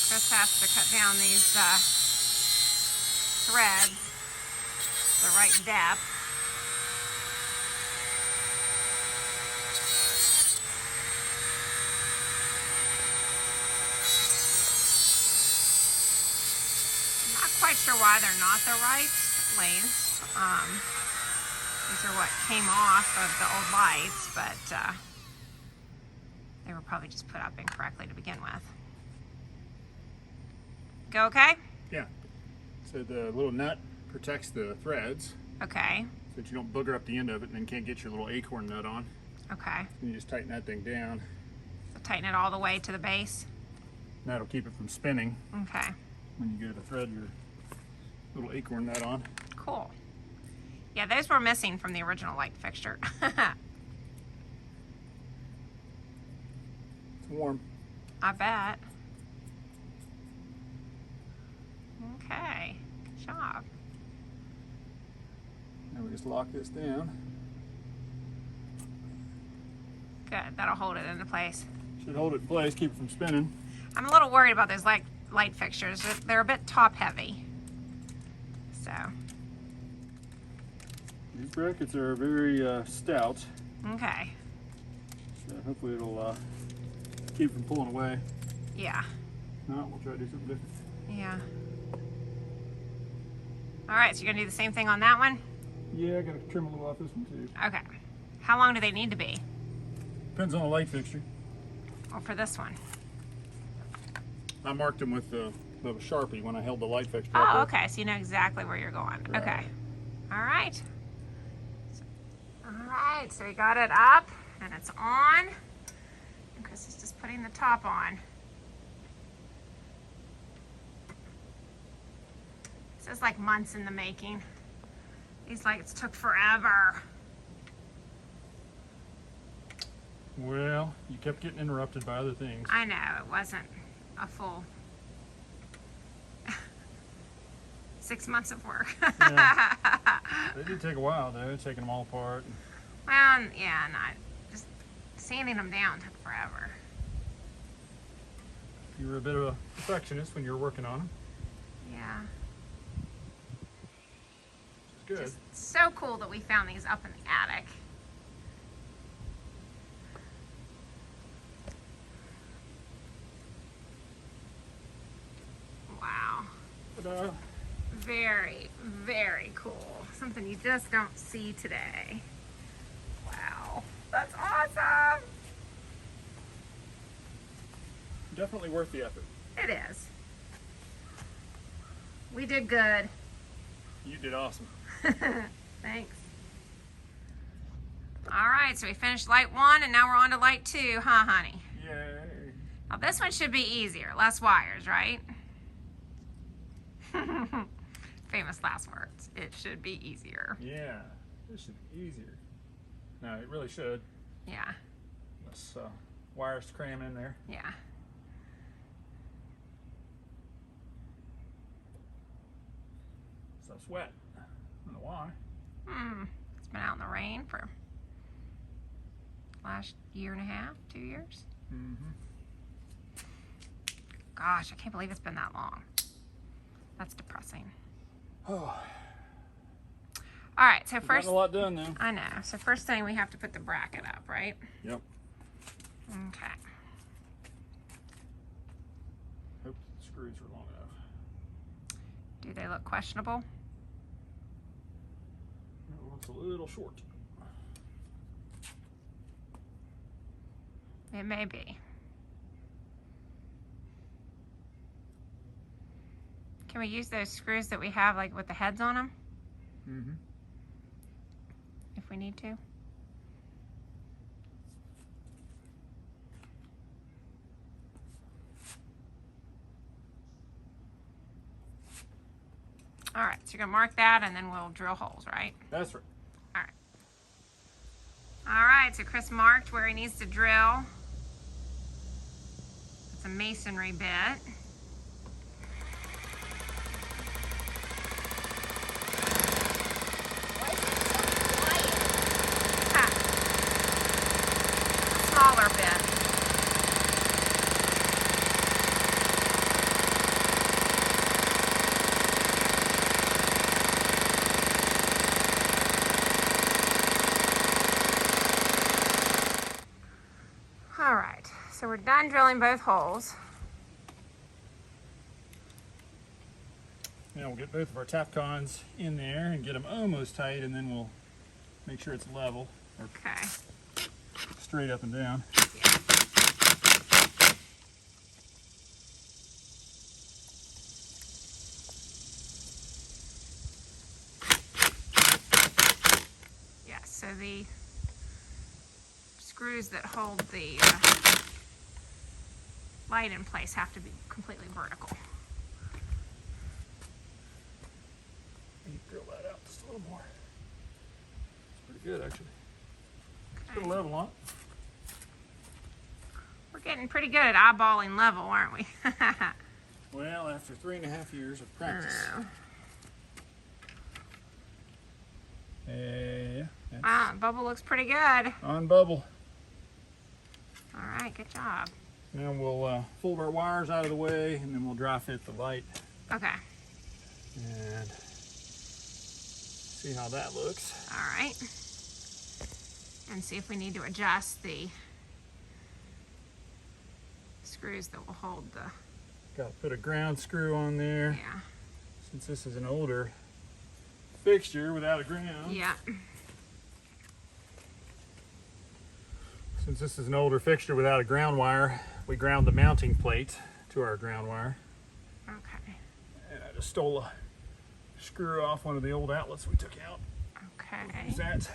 Chris has to cut down these threads the right depth. I'm not quite sure why they're not the right length. These are what came off of the old lights, but they were probably just put up incorrectly to begin with. Go okay? Yeah. So the little nut protects the threads. Okay. So that you don't booger up the end of it and then can't get your little acorn nut on. Okay. And you just tighten that thing down. So tighten it all the way to the base. And that'll keep it from spinning. Okay. When you go to thread your little acorn nut on. Cool. Yeah, those were missing from the original light fixture. It's warm. I bet. Okay, good job. Now we just lock this down. Good, that'll hold it into place. Should hold it in place, keep it from spinning. I'm a little worried about those light fixtures. They're a bit top heavy. So. These brackets are very stout. Okay. So hopefully it'll keep from pulling away. Yeah. No, we'll try to do something different. Yeah. All right, so you're gonna do the same thing on that one? Yeah, I gotta trim a little off this one too. Okay. How long do they need to be? Depends on the light fixture. Or for this one? I marked them with the Sharpie when I held the light fixture Oh, up there. okay, so you know exactly where you're going. Right. Okay. All right. All right, so we got it up and it's on. And Chris is just putting the top on. This is like months in the making. These lights took forever. Well, you kept getting interrupted by other things. I know, it wasn't a full 6 months of work. Yeah. They did take a while though, taking them all apart. Well, yeah, just sanding them down took forever. You were a bit of a perfectionist when you were working on them. Yeah. Which is good. Just so cool that we found these up in the attic. Wow. Ta-da. Very, very cool. Something you just don't see today. Wow. That's awesome. Definitely worth the effort. It is. We did good. You did awesome. Thanks. All right, so we finished light 1 and now we're on to light 2, huh, honey? Yay. Now this one should be easier, less wires, right? Famous last words. It should be easier. Yeah, this should be easier. No, it really should. Yeah, Less wires to cram in there. yeah. Stuff's wet. I don't know why. It's been out in the rain for last year and a half, 2 years. Gosh, I can't believe it's been that long. That's depressing. Oh, All right, so we've first, gotten a lot done now. I know. So first thing we have to put the bracket up, right? Yep. Okay. Hope the screws are long enough. Do they look questionable? That looks a little short. It may be. Can we use those screws that we have, like with the heads on them? If we need to. All right, so you're gonna mark that and then we'll drill holes, right? That's right. All right. All right, so Chris marked where he needs to drill. It's a masonry bit. Smaller bit. done drilling both holes. Now we'll get both of our Tapcons in there and get them almost tight, and then we'll make sure it's level or Okay. straight up and down. Yeah, so the screws that hold the light in place have to be completely vertical. Drill that out just a little more. It's pretty good, actually. Okay. Put a level on it. We're getting pretty good at eyeballing level, aren't we? Well, after 3.5 years of practice. Yeah. Ah, bubble looks pretty good. On bubble. All right, good job. Now we'll fold our wires out of the way, and then we'll dry fit the light Okay. and see how that looks. All right. And see if we need to adjust the screws that will hold the, Got to put a ground screw on there. yeah. Since this is an older fixture without a ground. Yeah. Since this is an older fixture without a ground wire, we ground the mounting plate to our ground wire. Okay. And I just stole a screw off one of the old outlets we took out. Okay. Use that.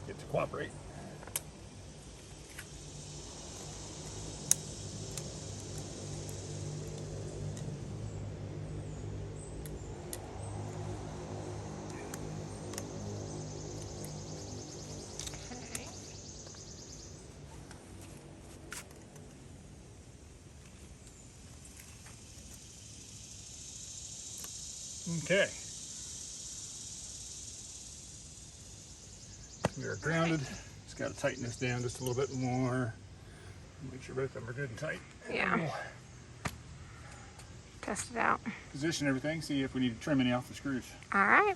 Get to cooperate. Okay. We are grounded. Just got to tighten this down just a little bit more. Make sure both of them are good and tight. Yeah. And we'll Test it out. position everything, see if we need to trim any off the screws. All right.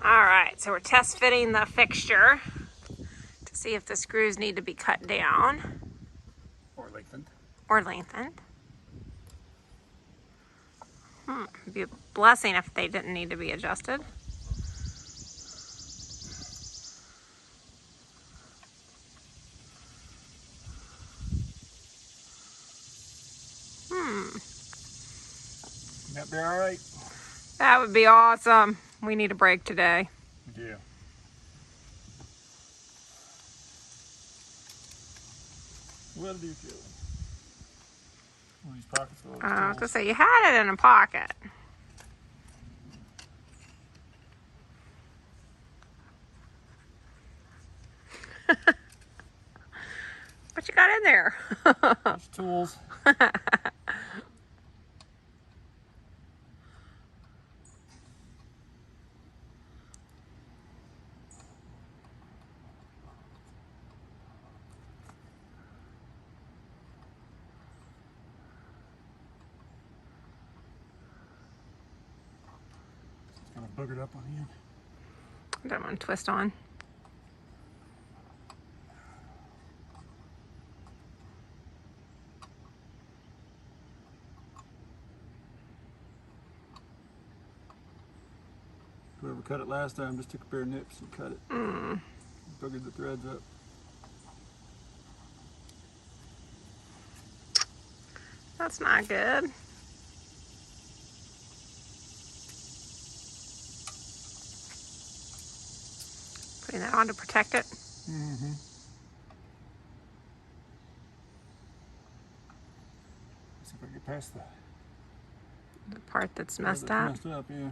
All right, so we're test fitting the fixture to see if the screws need to be cut down Or lengthened. or lengthened. It'd be a blessing if they didn't need to be adjusted. That'd be all right. That would be awesome. We need a break today. We do. What do you feel? One of these pockets full of I was gonna tools. say, you had it in a pocket. What you got in there? There's tools. It's kind of boogered up on the end. Don't want to twist on. Whoever cut it last time just took a pair of nips and cut it. Boogered the threads up. That's not good. Putting that on to protect it. Mm-hmm. See if I can get past The part that's messed part up. that's messed up, yeah.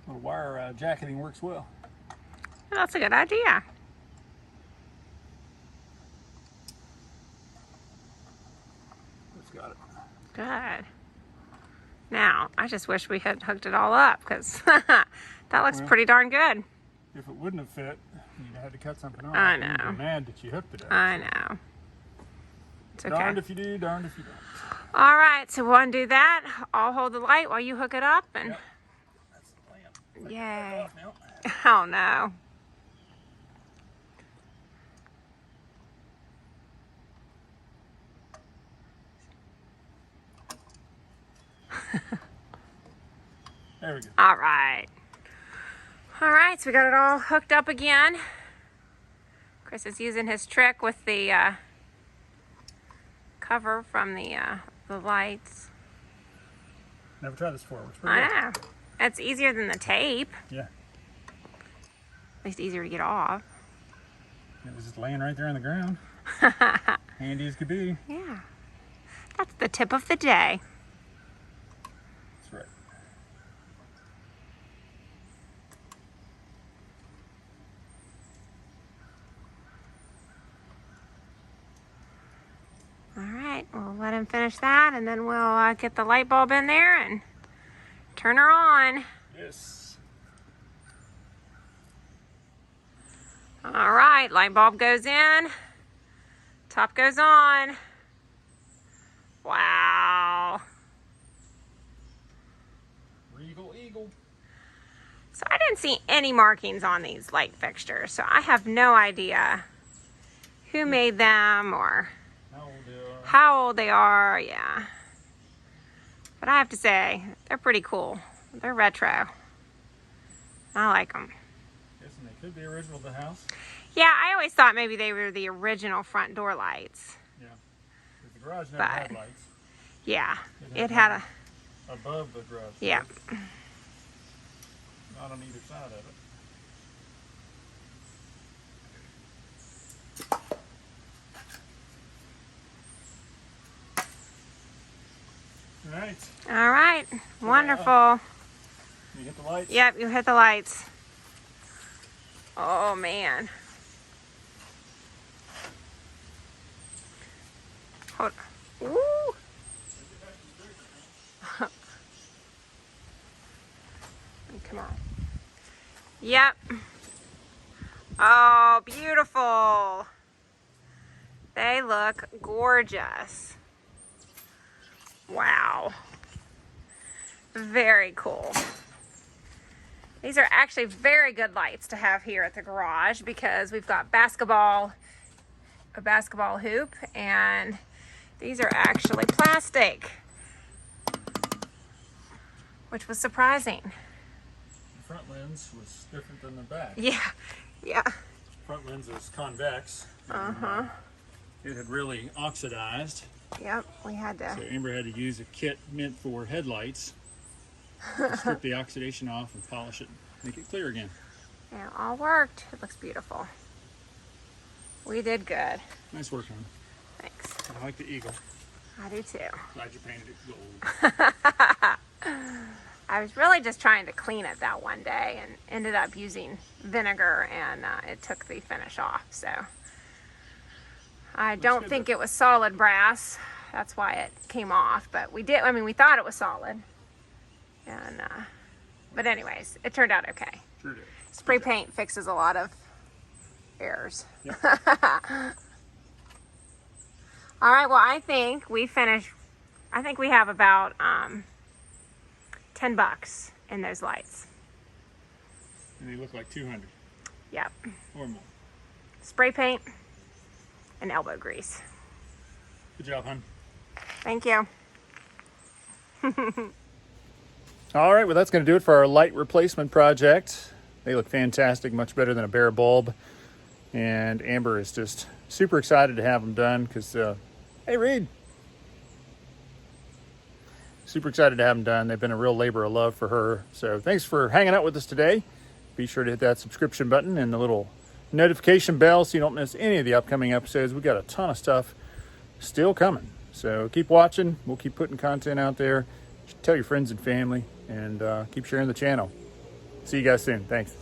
Little wire jacketing works well. That's a good idea. It's got it. Good. Now, I just wish we had hooked it all up because that looks pretty darn good. If it wouldn't have fit, you'd have had to cut something off. I know. You'd be mad that you hooked it up. I know. It's okay. Darned if you do, darned if you don't. All right, so we'll undo that. I'll hold the light while you hook it up. And Yep. That's the lamp. yay. Off now. Oh, no. There we go. All right. All right, so we got it all hooked up again. Chris is using his trick with the cover from the lights. Never tried this before. It works pretty good. I know. It's easier than the tape. Yeah. At least easier to get off. It was just laying right there on the ground. Handy as could be. Yeah. That's the tip of the day. That's right. All right, we'll let him finish that, and then we'll get the light bulb in there and turn her on. Yes. All right, light bulb goes in, top goes on. Wow. Regal Eagle. So I didn't see any markings on these light fixtures, so I have no idea who made them or How old they are. how old they are, yeah. But I have to say, they're pretty cool. They're retro. I like them. Guessing they could be original to the house. Yeah, I always thought maybe they were the original front door lights. Yeah. 'Cause the garage never had But- lights. Yeah, it had a, Above the garage. yeah. Not on either side of it. All right. All right, wonderful. You hit the lights? Yep, you hit the lights. Oh, man. Hold on. Ooh. Come on. Yep. Oh, beautiful. They look gorgeous. Wow. Very cool. These are actually very good lights to have here at the garage because we've got a basketball hoop, and these are actually plastic, which was surprising. The front lens was different than the back. Yeah, yeah. Front lens is convex. Uh-huh. It had really oxidized, Yep, we had so to. Amber had to use a kit meant for headlights to strip the oxidation off and polish it, make it clear again. Yeah, it all worked. It looks beautiful. We did good. Nice work, hon. Thanks. I like the eagle. I do too. Glad you painted it gold. I was really just trying to clean it that one day and ended up using vinegar, and it took the finish off. So I don't good, think though. it was solid brass. That's why it came off. But we did. I mean, we thought it was solid. And but anyways, it turned out okay. Sure did. Spray paint fixes a lot of errors. Yep. All right. Well, I think we finished. I think we have about $10 in those lights. And they look like 200 Yep. or more. Spray paint and elbow grease. Good job, hon. Thank you. All right, well, that's going to do it for our light replacement project. They look fantastic, much better than a bare bulb. And Amber is just super excited to have them done because, hey, Reed. Super excited to have them done. They've been a real labor of love for her. So thanks for hanging out with us today. Be sure to hit that subscription button and the little notification bell so you don't miss any of the upcoming episodes. We got a ton of stuff still coming. So keep watching. We'll keep putting content out there. Tell your friends and family, and keep sharing the channel. See you guys soon. Thanks.